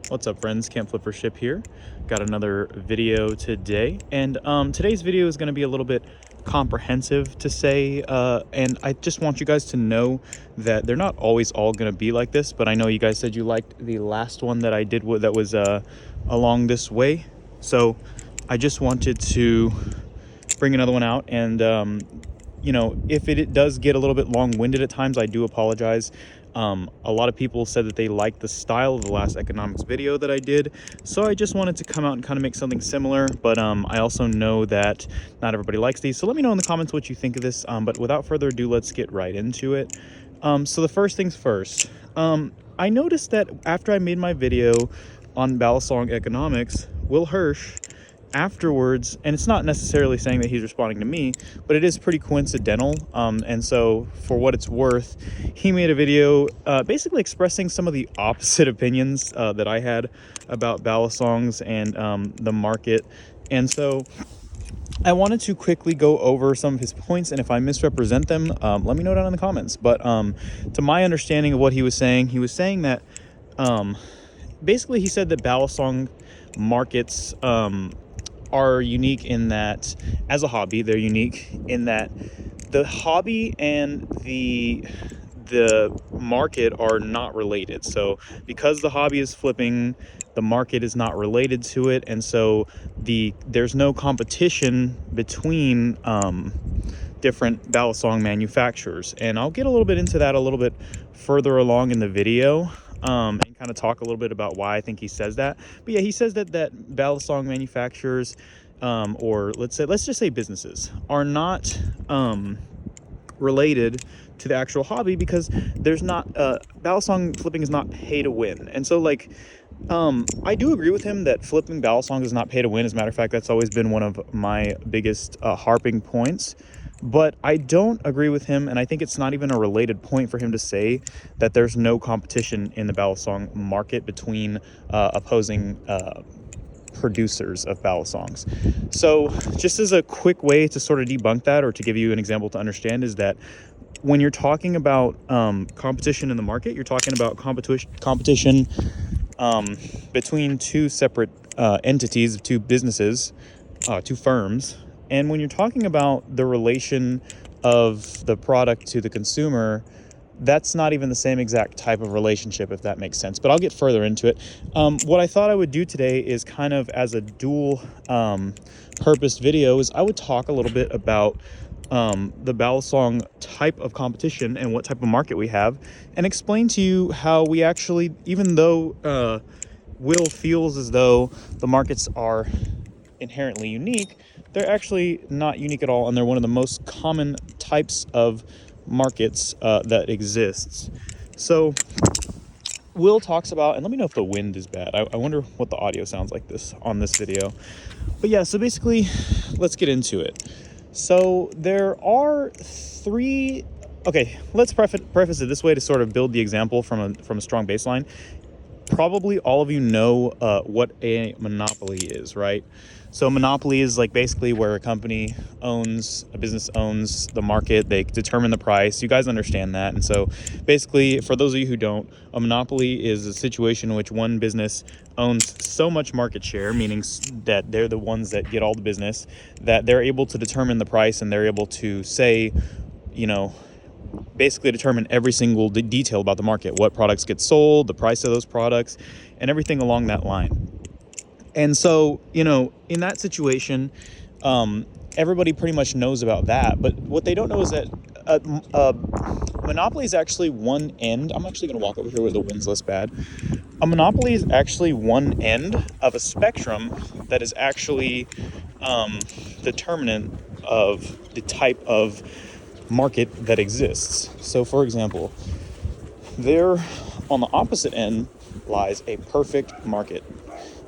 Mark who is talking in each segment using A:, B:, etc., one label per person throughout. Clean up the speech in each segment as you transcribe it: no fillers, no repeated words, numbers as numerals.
A: What's up, friends? Camp Flipper Ship here. Got another video today, and today's video is going to be a little bit comprehensive to say, and I just want you guys to know that they're not always all going to be like this, but I know you guys said you liked the last one that I did that was along this way, so I just wanted to bring another one out. And you know, if it does get a little bit long-winded at times, I do apologize. A lot of people said that they liked the style of the last economics video that I did, so I just wanted to come out and kind of make something similar, but I also know that not everybody likes these, so let me know in the comments what you think of this. But without further ado, let's get right into it. So the first things first, I noticed that after I made my video on Balisong economics, Will Hirsch afterwards, and it's not necessarily saying that he's responding to me, but it is pretty coincidental, and so for what it's worth, he made a video basically expressing some of the opposite opinions that I had about Balisongs and the market. And so I wanted to quickly go over some of his points, and if I misrepresent them, let me know down in the comments. But to my understanding of what he was saying that basically he said that Balisong markets are unique in that, as a hobby, they're unique in that the hobby and the market are not related. So because the hobby is flipping, the market is not related to it, and so there's no competition between different Balisong manufacturers. And I'll get a little bit into that a little bit further along in the video, and kind of talk a little bit about why I think he says that. But yeah, he says that Balisong manufacturers, or let's just say businesses, are not related to the actual hobby, because there's not Balisong flipping is not pay to win. And so, like, I do agree with him that flipping Balisong is not pay to win. As a matter of fact, that's always been one of my biggest harping points. But I don't agree with him, and I think it's not even a related point for him to say that there's no competition in the Balisong market between opposing producers of Balisongs. So just as a quick way to sort of debunk that, or to give you an example to understand, is that when you're talking about competition in the market, you're talking about competition between two separate entities, two businesses, two firms. And when you're talking about the relation of the product to the consumer, that's not even the same exact type of relationship, if that makes sense. But I'll get further into it. What I thought I would do today is kind of as a dual purpose video, is I would talk a little bit about the Balisong type of competition and what type of market we have, and explain to you how we actually, even though Will feels as though the markets are inherently unique, they're actually not unique at all, and they're one of the most common types of markets that exists. So Will talks about, and let me know if the wind is bad. I wonder what the audio sounds like this on this video. But yeah, so basically, let's get into it. So there are three. Okay, let's preface it this way to sort of build the example from a strong baseline. Probably all of you know what a monopoly is, right? So monopoly is like basically where a business owns the market, they determine the price. You guys understand that. And so basically, for those of you who don't, a monopoly is a situation in which one business owns so much market share, meaning that they're the ones that get all the business, that they're able to determine the price, and they're able to say, you know, basically determine every single detail about the market, what products get sold, the price of those products, and everything along that line. And so, you know, in that situation, everybody pretty much knows about that. But what they don't know is that monopoly is actually one end. I'm actually going to walk over here where the wind's less bad. A monopoly is actually one end of a spectrum that is actually determinant of the type of market that exists. So, for example, there on the opposite end lies a perfect market,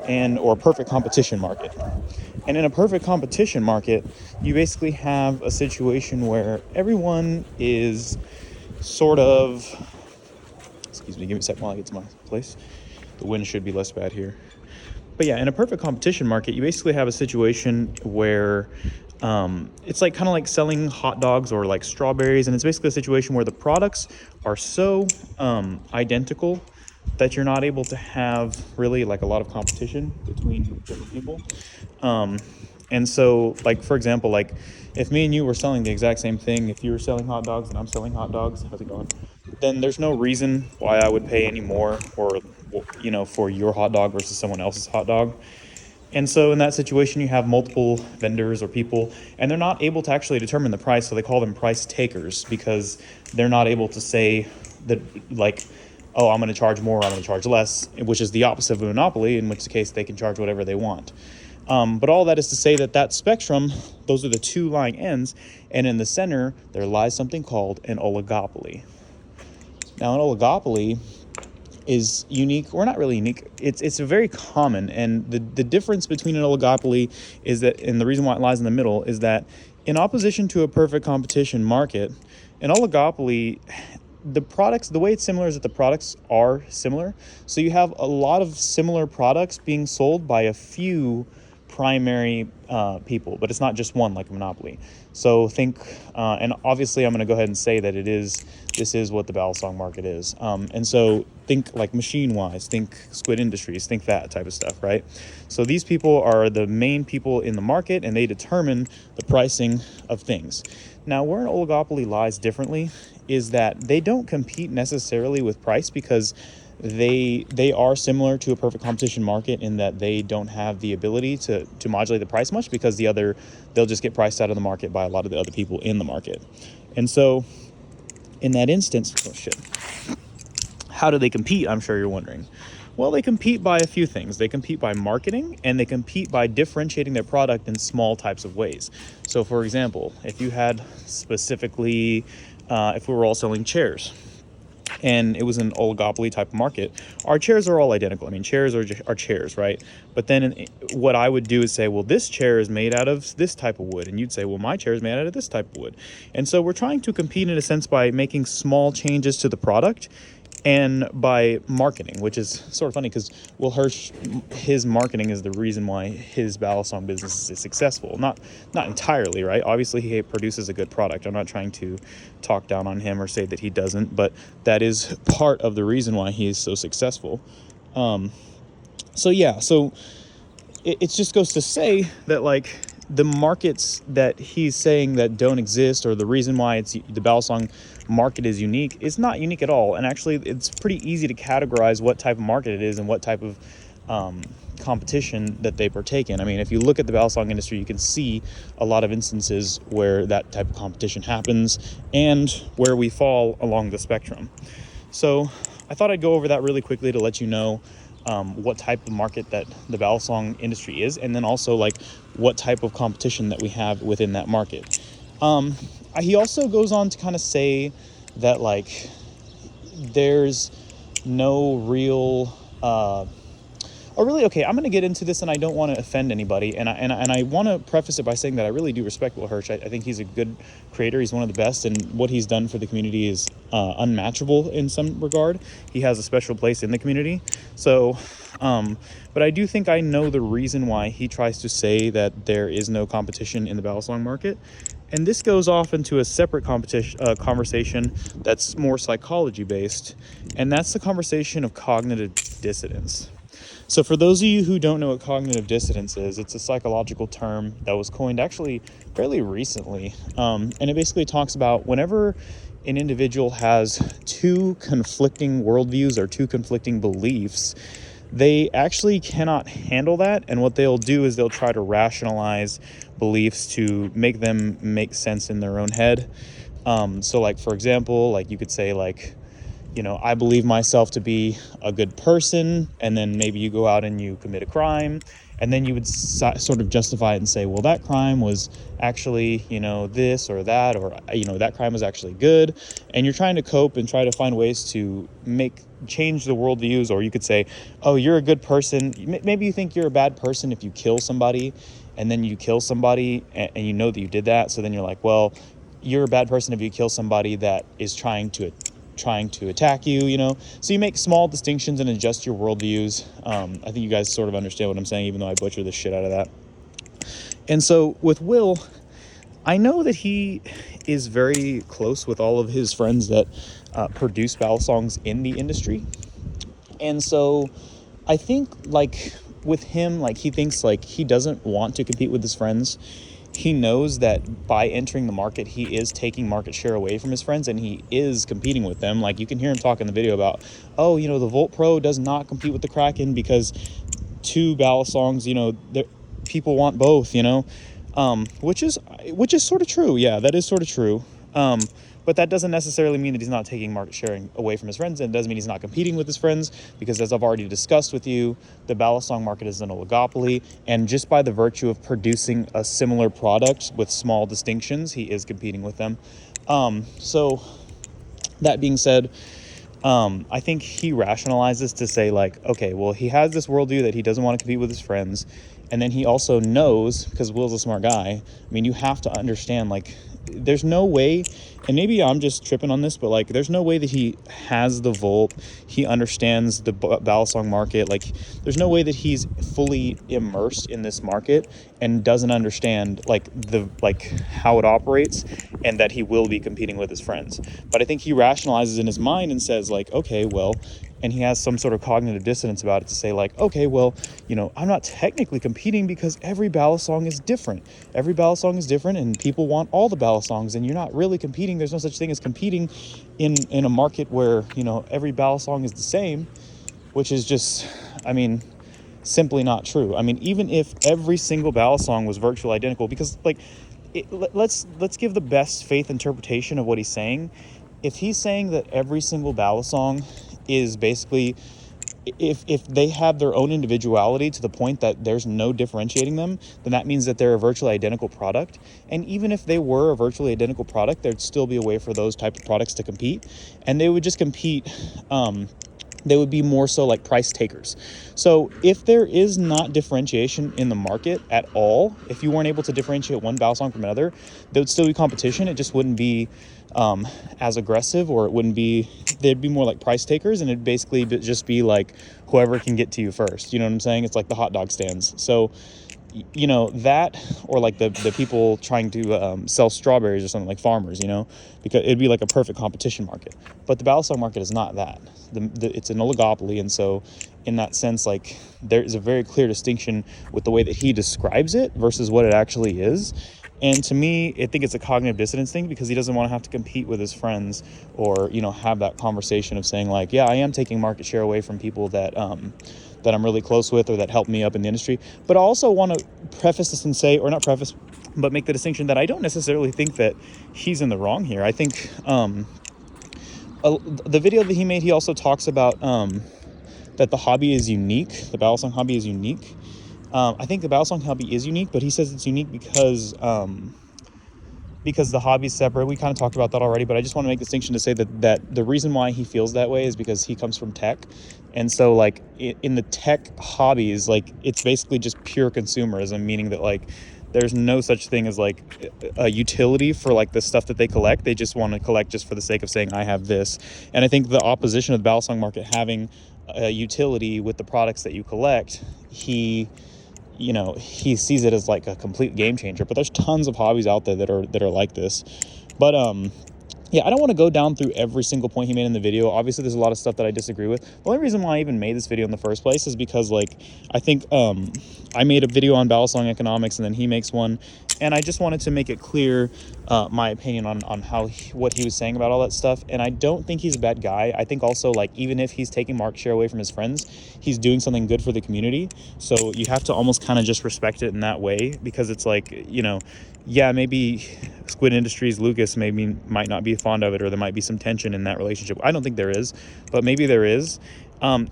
A: or perfect competition market. And in a perfect competition market, you basically have a situation where everyone is sort of, excuse me, give me a second while I get to my place. The wind should be less bad here. But yeah, in a perfect competition market, you basically have a situation where it's like kind of like selling hot dogs or like strawberries, and it's basically a situation where the products are so identical that you're not able to have really like a lot of competition between different people. And so, like, for example, like if me and you were selling the exact same thing, if you were selling hot dogs and I'm selling hot dogs, how's it going? Then there's no reason why I would pay any more for, for your hot dog versus someone else's hot dog. And so in that situation, you have multiple vendors or people, and they're not able to actually determine the price. So they call them price takers because they're not able to say that, like, oh, I'm going to charge more, I'm going to charge less, which is the opposite of a monopoly, in which case they can charge whatever they want. But all that is to say that spectrum, those are the two lying ends, and in the center, there lies something called an oligopoly. Now, an oligopoly is unique, or not really unique. It's a very common, and the difference between an oligopoly is that, and the reason why it lies in the middle is that in opposition to a perfect competition market, an oligopoly, the way it's similar is that the products are similar. So you have a lot of similar products being sold by a few primary people, but it's not just one like a monopoly. So think, and obviously I'm going to go ahead and say that this is what the Balisong market is. And so think like machine-wise, think Squid Industries, think that type of stuff, right? So these people are the main people in the market, and they determine the pricing of things. Now, where an oligopoly lies differently is that they don't compete necessarily with price, because they are similar to a perfect competition market in that they don't have the ability to modulate the price much, because they'll just get priced out of the market by a lot of the other people in the market. And so in that instance, how do they compete? I'm sure you're wondering. Well, they compete by a few things. They compete by marketing, and they compete by differentiating their product in small types of ways. So for example, if you had specifically, if we were all selling chairs, and it was an oligopoly type of market, our chairs are all identical. I mean, chairs are chairs, right? But then what I would do is say, well, this chair is made out of this type of wood. And you'd say, well, my chair is made out of this type of wood. And so we're trying to compete in a sense by making small changes to the product and by marketing, which is sort of funny because Will Hirsch, his marketing is the reason why his Balisong business is successful. Not entirely, right? Obviously, he produces a good product. I'm not trying to talk down on him or say that he doesn't, but that is part of the reason why he is so successful. So it just goes to say that, like, the markets that he's saying that don't exist, or the reason why the Balisong market is unique, is not unique at all. And actually, it's pretty easy to categorize what type of market it is and what type of competition that they partake in. I mean, if you look at the Balisong industry, you can see a lot of instances where that type of competition happens and where we fall along the spectrum. So I thought I'd go over that really quickly to let you know what type of market that the Balisong industry is, and then also like what type of competition that we have within that market. He also goes on to kind of say that, like, there's no real okay, I'm going to get into this, and I don't want to offend anybody, and I want to preface it by saying that I really do respect Will Hirsch. I think he's a good creator. He's one of the best, and what he's done for the community is unmatchable in some regard. He has a special place in the community. So, but I do think I know the reason why he tries to say that there is no competition in the Balisong market. And this goes off into a separate conversation that's more psychology-based, and that's the conversation of cognitive dissidence. So for those of you who don't know what cognitive dissidence is, it's a psychological term that was coined actually fairly recently. And it basically talks about whenever an individual has two conflicting worldviews or two conflicting beliefs, they actually cannot handle that. And what they'll do is they'll try to rationalize beliefs to make them make sense in their own head. So like, for example, like you could say, like, you know, I believe myself to be a good person, and then maybe you go out and you commit a crime, and then you would sort of justify it and say, well, that crime was actually, you know, this or that, or, you know, that crime was actually good. And you're trying to cope and try to find ways to change the worldviews. Or you could say, oh, you're a good person. Maybe you think you're a bad person if you kill somebody, and then you kill somebody and you know that you did that. So then you're like, well, you're a bad person if you kill somebody that is trying to attack you, you know. So you make small distinctions and adjust your worldviews. I think you guys sort of understand what I'm saying, even though I butcher the shit out of that. And so with Will, I know that he is very close with all of his friends that produce Balisongs in the industry. And so I think, like, with him, like, he thinks, like, he doesn't want to compete with his friends. He knows that by entering the market, he is taking market share away from his friends, and he is competing with them. Like, you can hear him talk in the video about, oh, you know, the Volt Pro does not compete with the Kraken because two Balisongs, you know, people want both, you know, which is sort of true. Yeah, that is sort of true. But that doesn't necessarily mean that he's not taking market sharing away from his friends, and it doesn't mean he's not competing with his friends, because as I've already discussed with you, the Balisong market is an oligopoly, and just by the virtue of producing a similar product with small distinctions, he is competing with them. So that being said, I think he rationalizes to say, like, okay, well, he has this worldview that he doesn't want to compete with his friends, and then he also knows, because Will's a smart guy, I mean, you have to understand, like, there's no way, and maybe I'm just tripping on this, but, like, there's no way that he has the Volt, he understands the Balisong market, like, there's no way that he's fully immersed in this market and doesn't understand, like, how it operates, and that he will be competing with his friends. But I think he rationalizes in his mind and says, like, okay, well, and he has some sort of cognitive dissonance about it to say, like, okay, well, you know, I'm not technically competing because every Balisong is different. Every Balisong is different, and people want all the Balisongs, and you're not really competing. There's no such thing as competing in a market where, you know, every Balisong is the same, which is just, I mean, simply not true. I mean, even if every single Balisong was virtually identical, because, like, let's give the best faith interpretation of what he's saying. If he's saying that every single Balisong is basically, if they have their own individuality to the point that there's no differentiating them, then that means that they're a virtually identical product. And even if they were a virtually identical product, there'd still be a way for those type of products to compete, and they would just compete, they would be more so like price takers. So if there is not differentiation in the market at all, if you weren't able to differentiate one Balisong from another, there would still be competition. It just wouldn't be as aggressive, or it wouldn't be, they'd be more like price takers, and it'd basically just be like whoever can get to you first. You know what I'm saying? It's like the hot dog stands. So, you know, that, or like the people trying to sell strawberries or something, like farmers, you know, because it'd be like a perfect competition market. But the Balisong market is not that. It's an oligopoly, and so in that sense, like, there is a very clear distinction with the way that he describes it versus what it actually is. And to me, I think it's a cognitive dissonance thing, because he doesn't want to have to compete with his friends, or, you know, have that conversation of saying, like, yeah, I am taking market share away from people that that I'm really close with, or that help me up in the industry. But I also want to preface this and say, or not preface, but make the distinction that I don't necessarily think that he's in the wrong here. I think the video that he made, he also talks about that the hobby is unique. The Balisong hobby is unique. I think the Balisong hobby is unique, but he says it's unique because the hobby's separate. We kind of talked about that already, but I just want to make a distinction to say that the reason why he feels that way is because he comes from tech. And so, like, in the tech hobbies, like, it's basically just pure consumerism, meaning that, like, there's no such thing as, like, a utility for, like, the stuff that they collect. They just want to collect just for the sake of saying, I have this. And I think the opposition of the Balisong market having a utility with the products that you collect, he sees it as like a complete game changer. But there's tons of hobbies out there that are like this. But yeah, I don't want to go down through every single point he made in the video. Obviously, there's a lot of stuff that I disagree with. The only reason why I even made this video in the first place is because, like, I think I made a video on Balisong economics, and then he makes one, and I just wanted to make it clear my opinion on what he was saying about all that stuff. And I don't think he's a bad guy. I think also, like, even if he's taking market share away from his friends, he's doing something good for the community. So you have to almost kind of just respect it in that way, because it's like, you know, yeah, maybe Squid Industries, Lucas might not be fond of it, or there might be some tension in that relationship. I don't think there is, but maybe there is.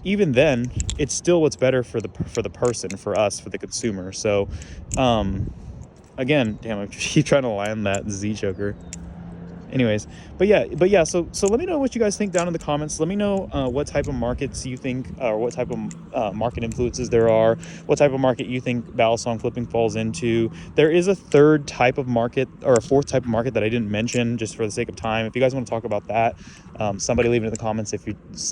A: Even then, it's still what's better for the person, for us, for the consumer. So, again, damn, I keep trying to land that Z choker. Anyways, but yeah, so let me know what you guys think down in the comments. Let me know what type of markets you think, or what type of market influences there are, what type of market you think Balisong flipping falls into. There is a third type of market, or a fourth type of market that I didn't mention, just for the sake of time. If you guys want to talk about that, somebody leave it in the comments.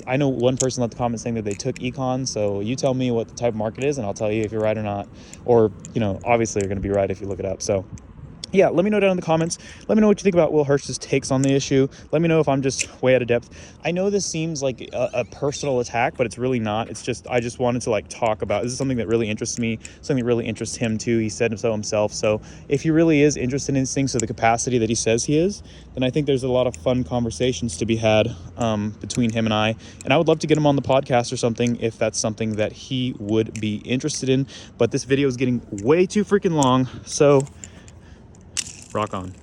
A: I know one person left the comment saying that they took econ, so you tell me what the type of market is, and I'll tell you if you're right or not. Or, you know, obviously you're going to be right if you look it up. So yeah, let me know down in the comments. Let me know what you think about Will Hirsch's takes on the issue. Let me know if I'm just way out of depth. I know this seems like a personal attack, but it's really not. It's just, I just wanted to like talk about, this is something that really interests me, something that really interests him too. He said so himself. So if he really is interested in these things to the capacity that he says he is, then I think there's a lot of fun conversations to be had between him and I. And I would love to get him on the podcast or something if that's something that he would be interested in. But this video is getting way too freaking long. So rock on.